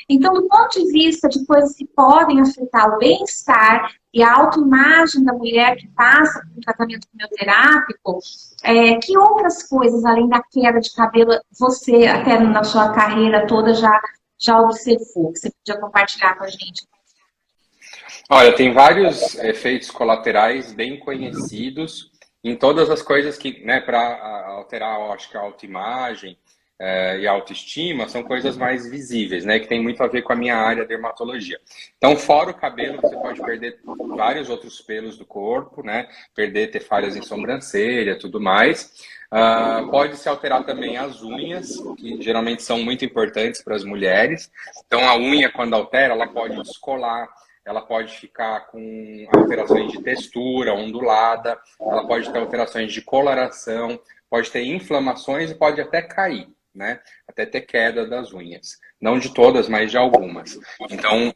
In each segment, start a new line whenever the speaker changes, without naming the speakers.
Então, do ponto de vista de coisas que podem afetar o bem-estar e a autoimagem da mulher que passa por um tratamento quimioterápico, que outras coisas, além da queda de cabelo, você, até na sua carreira toda, já observou? Que você podia compartilhar com a gente?
Olha, tem vários efeitos colaterais bem conhecidos em todas as coisas que, né, para alterar, eu acho que a autoimagem e a autoestima são coisas mais visíveis, né, que tem muito a ver com a minha área de dermatologia. Então, fora o cabelo, você pode perder vários outros pelos do corpo, né, ter falhas em sobrancelha, tudo mais. Pode se alterar também as unhas, que geralmente são muito importantes para as mulheres. Então, a unha, quando altera, ela pode descolar, ela pode ficar com alterações de textura, ondulada, ela pode ter alterações de coloração, pode ter inflamações e pode até cair, né? Até ter queda das unhas. Não de todas, mas de algumas. Então,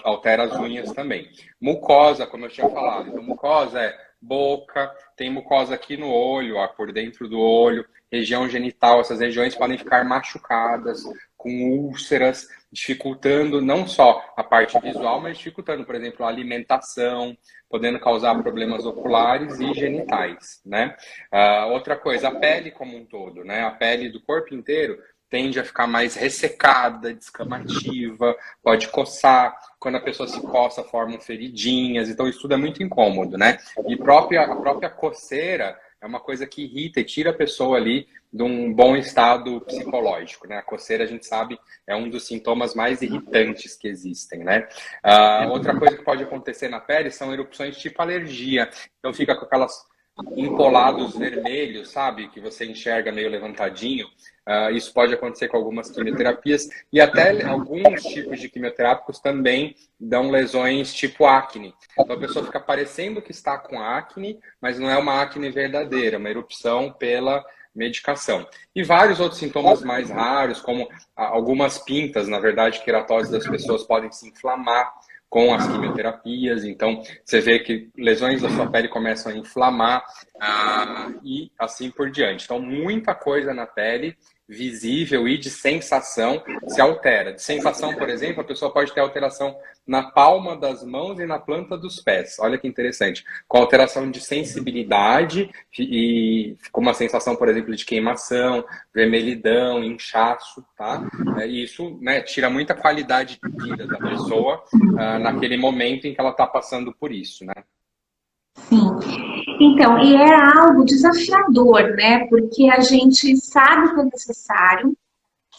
altera as unhas também. Mucosa, como eu tinha falado. Então, mucosa é boca, tem mucosa aqui no olho, ó, por dentro do olho, região genital. Essas regiões podem ficar machucadas, com úlceras, dificultando não só a parte visual, mas dificultando, por exemplo, a alimentação, podendo causar problemas oculares e genitais, né? Outra coisa, a pele como um todo, né? A pele do corpo inteiro tende a ficar mais ressecada, descamativa, pode coçar. Quando a pessoa se coça, formam feridinhas. Então, isso tudo é muito incômodo, né? E a própria coceira é uma coisa que irrita e tira a pessoa ali de um bom estado psicológico, né? A coceira, a gente sabe, é um dos sintomas mais irritantes que existem, né? Outra coisa que pode acontecer na pele são erupções tipo alergia. Então, fica com aquelas empolados vermelhos, sabe? Que você enxerga meio levantadinho. Isso pode acontecer com algumas quimioterapias e até alguns tipos de quimioterápicos também dão lesões tipo acne. Então a pessoa fica parecendo que está com acne, mas não é uma acne verdadeira, é uma erupção pela medicação. E vários outros sintomas mais raros, como algumas pintas, na verdade, queratoses das pessoas podem se inflamar com as quimioterapias, então você vê que lesões da sua pele começam a inflamar e assim por diante. Então, muita coisa na pele visível e de sensação se altera. De sensação, por exemplo, a pessoa pode ter alteração na palma das mãos e na planta dos pés. Olha que interessante. Com alteração de sensibilidade e com uma sensação, por exemplo, de queimação, vermelhidão, inchaço, tá? E isso, né, tira muita qualidade de vida da pessoa naquele momento em que ela está passando por isso, né?
Sim. Então, e é algo desafiador, né? Porque a gente sabe que é necessário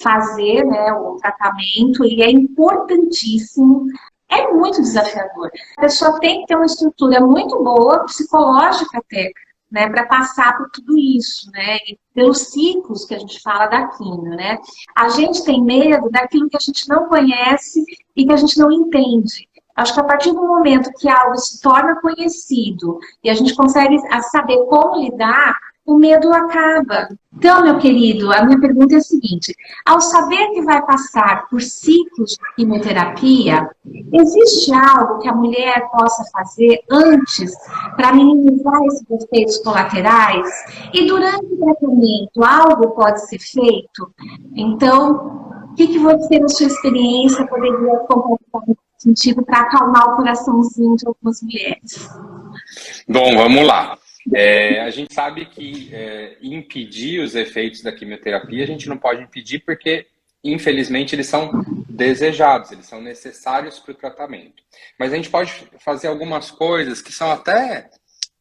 fazer, né, o tratamento, ele é importantíssimo, é muito desafiador. A pessoa tem que ter uma estrutura muito boa, psicológica até, né, para passar por tudo isso, né, e pelos ciclos que a gente fala da quimio, né. A gente tem medo daquilo que a gente não conhece e que a gente não entende. Acho que a partir do momento que algo se torna conhecido e a gente consegue saber como lidar, o medo acaba. Então, meu querido, a minha pergunta é a seguinte: ao saber que vai passar por ciclos de quimioterapia, existe algo que a mulher possa fazer antes para minimizar esses efeitos colaterais? E durante o tratamento, algo pode ser feito? Então, o que você, na sua experiência, poderia compartilhar nesse sentido para acalmar o coraçãozinho de algumas mulheres?
Bom, vamos lá. A gente sabe que impedir os efeitos da quimioterapia, a gente não pode impedir porque, infelizmente, eles são desejados, eles são necessários para o tratamento. Mas a gente pode fazer algumas coisas que são até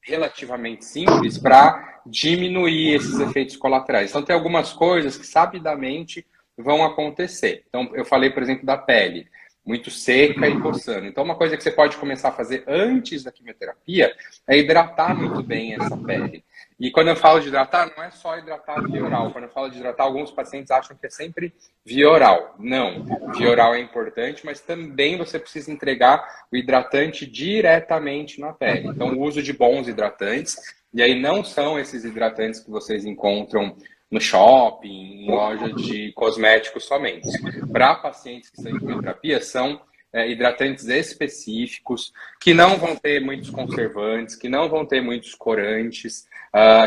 relativamente simples para diminuir esses efeitos colaterais. Então, tem algumas coisas que, sabidamente, vão acontecer. Então, eu falei, por exemplo, da pele muito seca e coçando. Então, uma coisa que você pode começar a fazer antes da quimioterapia é hidratar muito bem essa pele. E quando eu falo de hidratar, não é só hidratar via oral. Quando eu falo de hidratar, alguns pacientes acham que é sempre via oral. Não, via oral é importante, mas também você precisa entregar o hidratante diretamente na pele. Então, o uso de bons hidratantes, e aí não são esses hidratantes que vocês encontram no shopping, em loja de cosméticos somente. Para pacientes que estão em quimioterapia, são hidratantes específicos, que não vão ter muitos conservantes, que não vão ter muitos corantes,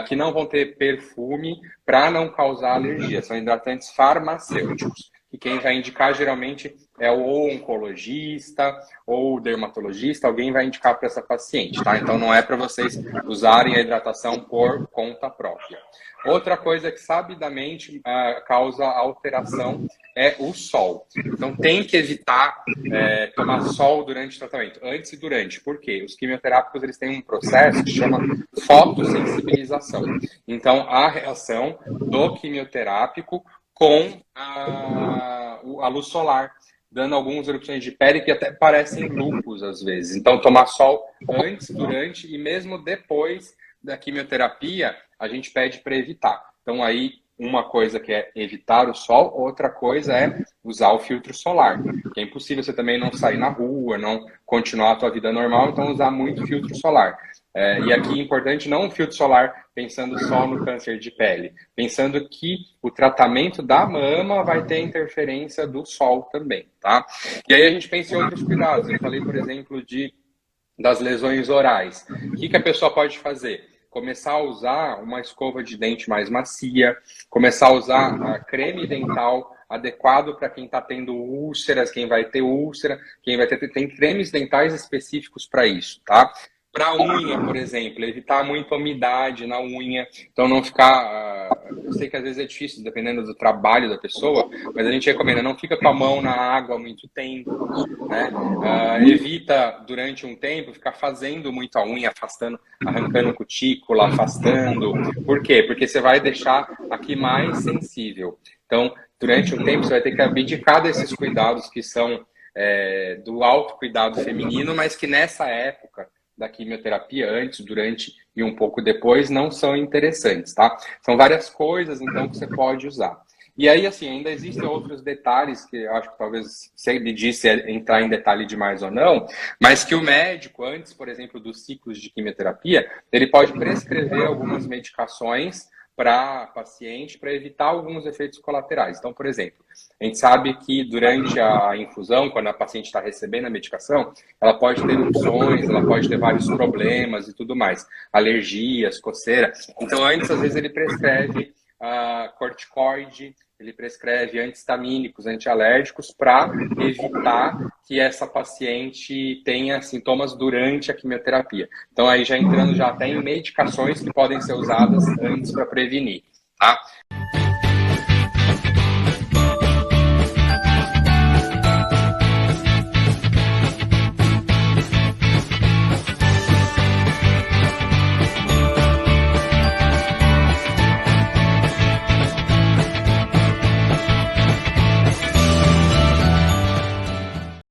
que não vão ter perfume, para não causar alergia. São hidratantes farmacêuticos. que quem vai indicar geralmente é o oncologista ou o dermatologista, alguém vai indicar para essa paciente, tá? Então não é para vocês usarem a hidratação por conta própria. Outra coisa que sabidamente causa alteração é o sol. Então tem que evitar tomar sol durante o tratamento, antes e durante. Por quê? Os quimioterápicos eles têm um processo que chama fotossensibilização. Então a reação do quimioterápico com a luz solar, dando algumas erupções de pele que até parecem lúpus às vezes. Então tomar sol antes, durante e mesmo depois da quimioterapia, a gente pede para evitar. Então aí uma coisa que é evitar o sol, outra coisa é usar o filtro solar. Que é impossível você também não sair na rua, não continuar a tua vida normal, então usar muito filtro solar. E aqui é importante não um filtro solar pensando só no câncer de pele, pensando que o tratamento da mama vai ter interferência do sol também, tá? E aí a gente pensa em outros cuidados. Eu falei, por exemplo, das lesões orais. O que a pessoa pode fazer? Começar a usar uma escova de dente mais macia, começar a usar creme dental adequado para quem está tendo úlceras, quem vai ter úlcera, tem cremes dentais específicos para isso, tá? Para unha, por exemplo, evitar muita umidade na unha, então não ficar... eu sei que às vezes é difícil, dependendo do trabalho da pessoa, mas a gente recomenda, não fica com a mão na água há muito tempo, né? Evita, durante um tempo, ficar fazendo muito a unha, afastando, arrancando cutícula, afastando. Por quê? Porque você vai deixar aqui mais sensível. Então, durante um tempo, você vai ter que abdicar desses cuidados que são do autocuidado feminino, mas que nessa época da quimioterapia, antes, durante e um pouco depois, não são interessantes, tá? São várias coisas, então, que você pode usar. E aí, assim, ainda existem outros detalhes que eu acho que talvez, se ele disse entrar em detalhe demais ou não, mas que o médico, antes, por exemplo, dos ciclos de quimioterapia, ele pode prescrever algumas medicações para paciente para evitar alguns efeitos colaterais. Então, por exemplo, a gente sabe que durante a infusão, quando a paciente está recebendo a medicação, ela pode ter erupções, ela pode ter vários problemas e tudo mais, alergias, coceira. Então, antes, às vezes, ele prescreve corticoide, ele prescreve antihistamínicos, antialérgicos para evitar que essa paciente tenha sintomas durante a quimioterapia. Então, aí já entrando já até em medicações que podem ser usadas antes para prevenir, tá?